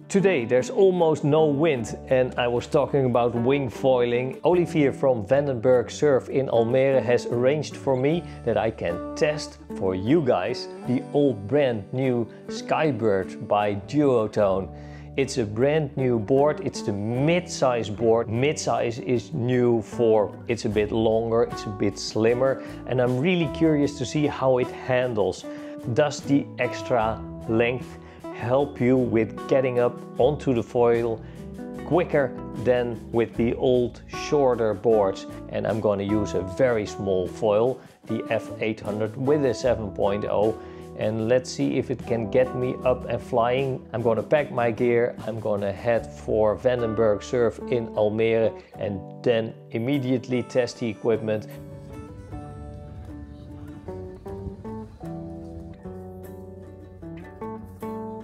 Today there's almost no wind and I was talking about wing foiling. Olivier from Vandenberg Surf in Almere has arranged for me that I can test for you guys the old brand new Skybrid by Duotone. It's a brand new board, it's the mid-size board. Mid-size is new for it's a bit longer, it's a bit slimmer, and I'm really curious to see how it handles. Does the extra length help you with getting up onto the foil quicker than with the old shorter boards? And I'm going to use a very small foil, the F800 with a 7.0, and let's see if it can get me up and flying. I'm going to pack my gear, I'm going to head for Vandenberg Surf in Almere and then immediately test the equipment.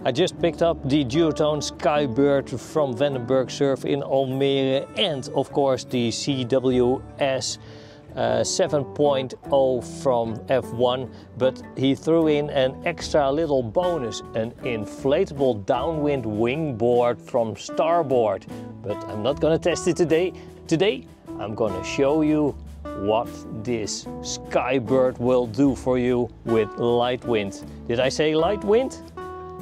I just picked up the Duotone Skybrid from Vandenberg Surf in Almere and of course the CWS 7.0 from F1, but he threw in an extra little bonus, an inflatable downwind wing board from Starboard. But I'm not gonna test it today. Today I'm gonna show you what this Skybrid will do for you with light wind. Did I say light wind?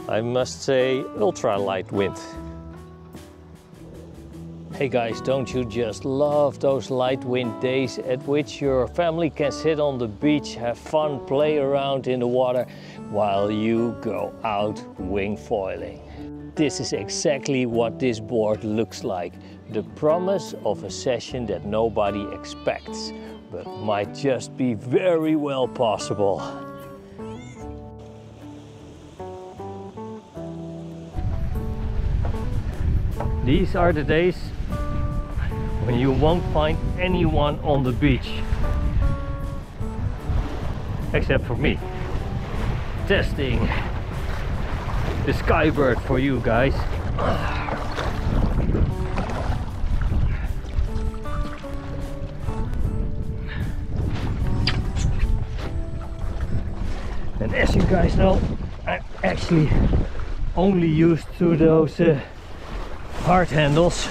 I must say ultra light wind. Hey guys, don't you just love those light wind days at which your family can sit on the beach, have fun, play around in the water while you go out wing foiling? This is exactly what this board looks like. The promise of a session that nobody expects, but might just be very well possible. These are the days when you won't find anyone on the beach. Except for me. Testing the Skybrid for you guys. And as you guys know, I'm actually only used to those hard handles.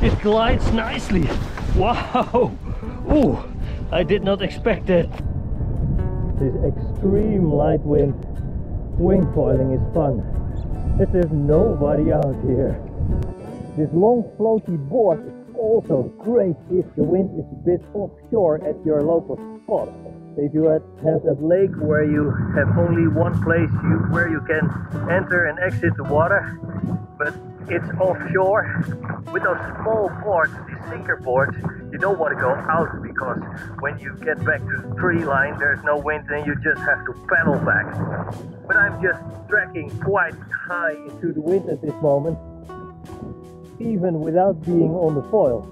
It glides nicely. Wow! Ooh, I did not expect that. This extreme light wind wing foiling is fun. If there's nobody out here. This long floaty board is also great if the wind is a bit offshore at your local spot. If you have that lake where you have only one place where you can enter and exit the water, but it's offshore. With those small boards, these sinker boards, you don't want to go out because when you get back to the tree line there's no wind and you just have to paddle back. But I'm just tracking quite high into the wind at this moment, even without being on the foil.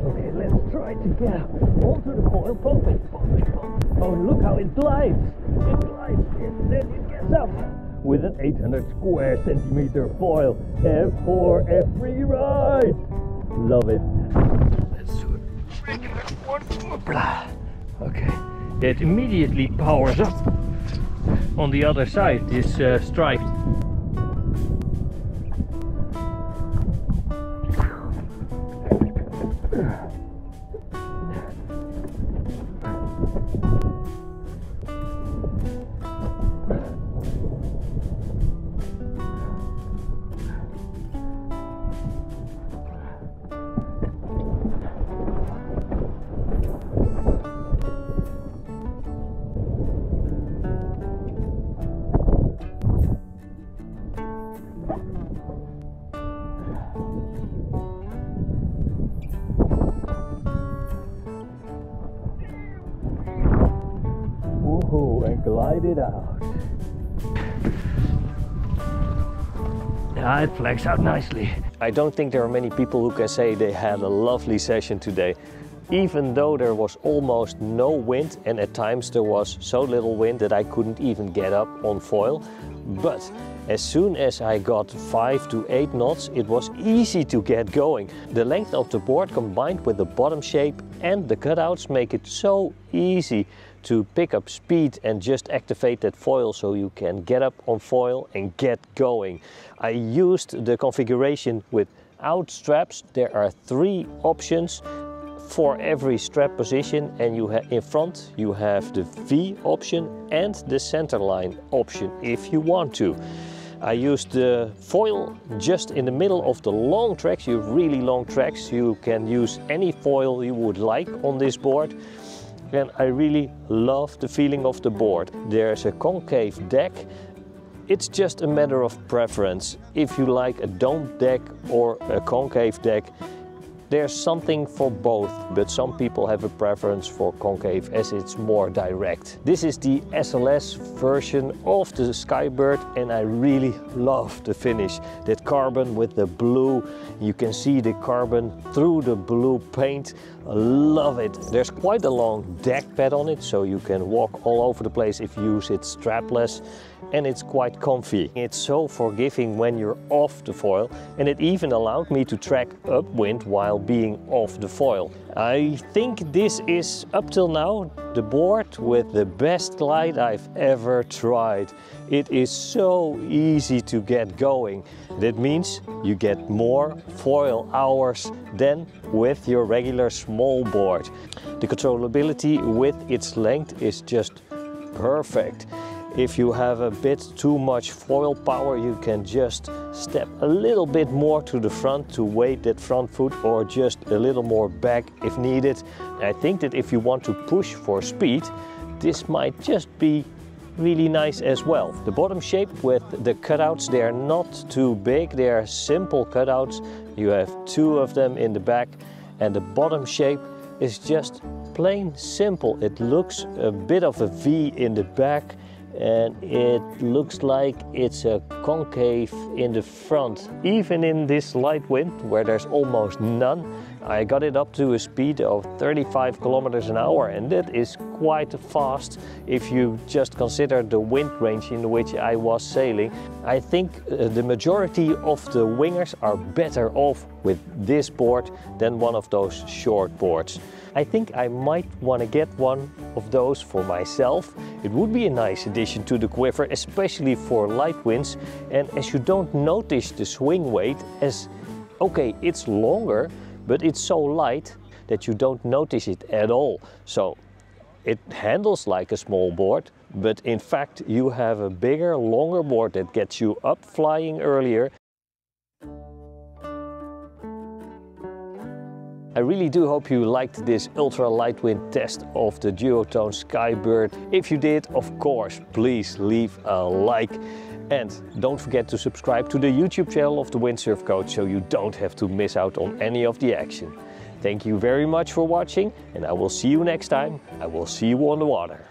Okay, let's try to get onto the foil. Pump it, pump it, pump it. Oh, look how it glides! It glides and then it gets up with an 800 square centimeter foil. F4, F3 ride! Love it. Let's do a regular one. Okay, it immediately powers up on the other side, this stripe. And glide it out. Yeah, it flags out nicely. I don't think there are many people who can say they had a lovely session today. even though there was almost no wind, and at times there was so little wind that I couldn't even get up on foil. But as soon as I got 5 to 8 knots, it was easy to get going. The length of the board combined with the bottom shape and the cutouts make it so easy to pick up speed and just activate that foil so you can get up on foil and get going. I used the configuration without straps. There are 3 options for every strap position, and in front you have the V option and the centerline option if you want to. I used the foil just in the middle of the long tracks. You have really long tracks. You can use any foil you would like on this board. And I really love the feeling of the board. There's a concave deck. It's just a matter of preference. If you like a domed deck or a concave deck, there's something for both, but some people have a preference for concave as it's more direct. This is the SLS version of the Skybrid, and I really love the finish. That carbon with the blue, you can see the carbon through the blue paint. I love it. There's quite a long deck pad on it, so you can walk all over the place if you use it strapless. And it's quite comfy. It's so forgiving when you're off the foil, and it even allowed me to track upwind while being off the foil. I think this is, up till now, the board with the best glide I've ever tried. It is so easy to get going. That means you get more foil hours than with your regular small board. The controllability with its length is just perfect. If you have a bit too much foil power, you can just step a little bit more to the front to weight that front foot, or just a little more back if needed. I think that if you want to push for speed, this might just be really nice as well. The bottom shape with the cutouts, they are not too big, they are simple cutouts. You have 2 of them in the back, and the bottom shape is just plain simple. It looks a bit of a V in the back, and it looks like it's a concave in the front. Even in this light wind, where there's almost none, I got it up to a speed of 35 kilometers an hour, and that is quite fast if you just consider the wind range in which I was sailing. I think the majority of the wingers are better off with this board than one of those short boards. I think I might want to get one of those for myself. It would be a nice addition to the quiver, especially for light winds, and as you don't notice the swing weight, as okay, it's longer, but it's so light that you don't notice it at all. So it handles like a small board, but in fact you have a bigger, longer board that gets you up flying earlier. I really do hope you liked this ultra light wind test of the Duotone Skybrid. If you did, of course, please leave a like. And don't forget to subscribe to the YouTube channel of the Windsurf Coach so you don't have to miss out on any of the action. Thank you very much for watching, and I will see you next time. I will see you on the water.